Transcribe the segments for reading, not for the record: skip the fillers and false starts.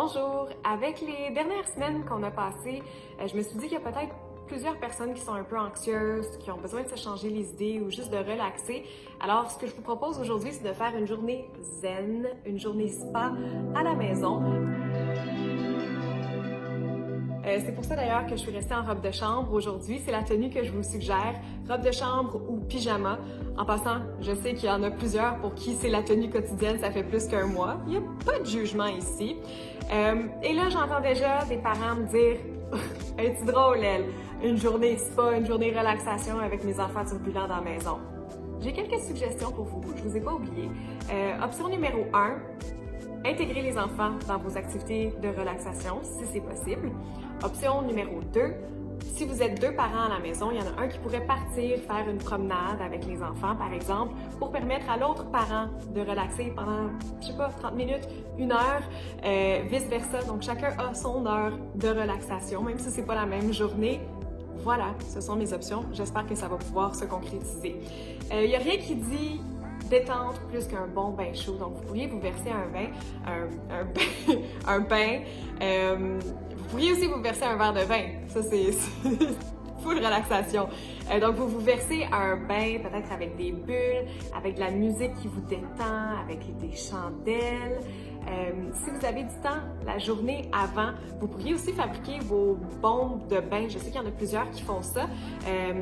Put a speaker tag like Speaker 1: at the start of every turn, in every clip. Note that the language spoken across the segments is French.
Speaker 1: Bonjour! Avec les dernières semaines qu'on a passées, je me suis dit qu'il y a peut-être plusieurs personnes qui sont un peu anxieuses, qui ont besoin de se changer les idées ou juste de relaxer. Alors, ce que je vous propose aujourd'hui, c'est de faire une journée zen, une journée spa à la maison. C'est pour ça d'ailleurs que je suis restée en robe de chambre aujourd'hui. C'est la tenue que je vous suggère, robe de chambre ou pyjama. En passant, je sais qu'il y en a plusieurs pour qui c'est la tenue quotidienne, ça fait plus qu'un mois. Il n'y a pas de jugement ici. Et là, j'entends déjà des parents me dire « Es-tu drôle, elle? Une journée spa, une journée relaxation avec mes enfants turbulents dans la maison. » J'ai quelques suggestions pour vous, je vous ai pas oublié. Option numéro 1, intégrer les enfants dans vos activités de relaxation, si c'est possible. Option numéro 2, si vous êtes deux parents à la maison, il y en a un qui pourrait partir faire une promenade avec les enfants, par exemple, pour permettre à l'autre parent de relaxer pendant, je sais pas, 30 minutes, 1 heure, vice-versa. Donc, chacun a son heure de relaxation, même si c'est pas la même journée. Voilà, ce sont mes options. J'espère que ça va pouvoir se concrétiser. Il n'y a rien qui dit détente plus qu'un bon bain chaud. Donc, vous pourriez vous verser vous pourriez aussi vous verser un verre de vin. Ça, c'est full relaxation. Donc, vous vous versez un bain, peut-être avec des bulles, avec de la musique qui vous détend, avec des chandelles. Si vous avez du temps la journée avant, vous pourriez aussi fabriquer vos bombes de bain. Je sais qu'il y en a plusieurs qui font ça.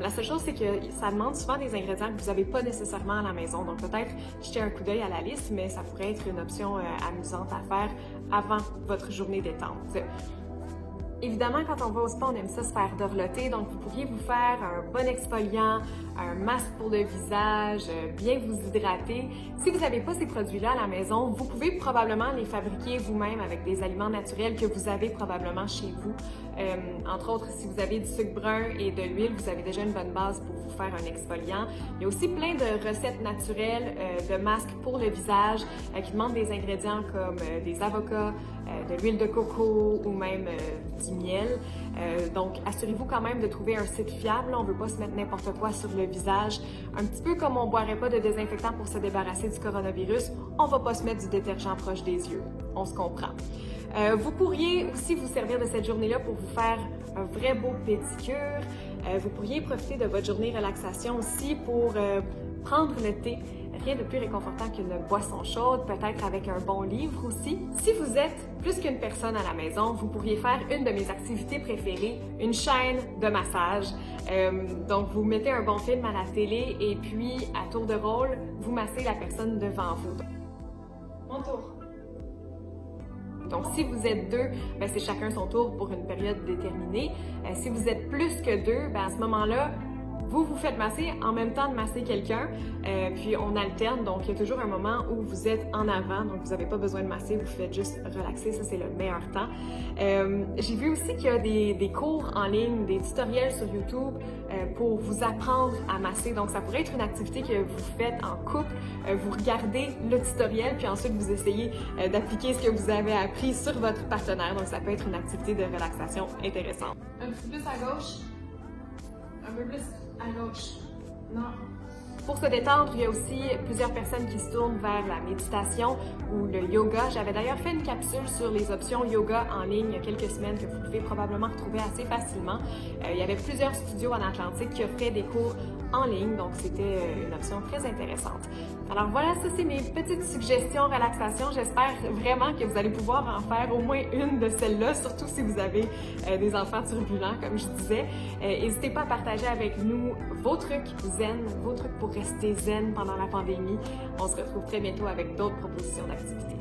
Speaker 1: La seule chose, c'est que ça demande souvent des ingrédients que vous n'avez pas nécessairement à la maison. Donc peut-être jeter un coup d'œil à la liste, mais ça pourrait être une option amusante à faire avant votre journée détente. Évidemment, quand on va au spa, on aime ça se faire dorloter, donc vous pourriez vous faire un bon exfoliant, un masque pour le visage, bien vous hydrater. Si vous n'avez pas ces produits-là à la maison, vous pouvez probablement les fabriquer vous-même avec des aliments naturels que vous avez probablement chez vous. Entre autres, si vous avez du sucre brun et de l'huile, vous avez déjà une bonne base pour vous faire un exfoliant. Il y a aussi plein de recettes naturelles de masques pour le visage qui demandent des ingrédients comme des avocats, de l'huile de coco ou même du miel. Donc, assurez-vous quand même de trouver un site fiable. On ne veut pas se mettre n'importe quoi sur le visage. Un petit peu comme on ne boirait pas de désinfectant pour se débarrasser du coronavirus, on ne va pas se mettre du détergent proche des yeux. On se comprend. Vous pourriez aussi vous servir de cette journée-là pour vous faire un vrai beau pédicure. Vous pourriez profiter de votre journée relaxation aussi pour prendre le thé. Rien de plus réconfortant qu'une boisson chaude, peut-être avec un bon livre aussi. Si vous êtes plus qu'une personne à la maison, vous pourriez faire une de mes activités préférées, une chaîne de massage. Donc, vous mettez un bon film à la télé et puis, à tour de rôle, vous massez la personne devant vous. Mon tour. Donc, si vous êtes deux, c'est chacun son tour pour une période déterminée. Si vous êtes plus que deux, à ce moment-là, vous vous faites masser en même temps de masser quelqu'un, puis on alterne, donc il y a toujours un moment où vous êtes en avant, donc vous n'avez pas besoin de masser, vous faites juste relaxer, ça c'est le meilleur temps. J'ai vu aussi qu'il y a des cours en ligne, des tutoriels sur YouTube pour vous apprendre à masser, donc ça pourrait être une activité que vous faites en couple, vous regardez le tutoriel, puis ensuite vous essayez d'appliquer ce que vous avez appris sur votre partenaire, donc ça peut être une activité de relaxation intéressante. Un petit peu plus à gauche, un peu plus à gauche. Non. Pour se détendre, il y a aussi plusieurs personnes qui se tournent vers la méditation ou le yoga. J'avais d'ailleurs fait une capsule sur les options yoga en ligne il y a quelques semaines que vous pouvez probablement retrouver assez facilement. Il y avait plusieurs studios en Atlantique qui offraient des cours en ligne, donc c'était une option très intéressante. Alors voilà, ça c'est mes petites suggestions relaxation. J'espère vraiment que vous allez pouvoir en faire au moins une de celles-là, surtout si vous avez des enfants turbulents, comme je disais. N'hésitez pas à partager avec nous vos trucs zen, vos trucs pour rester zen pendant la pandémie. On se retrouve très bientôt avec d'autres propositions d'activités.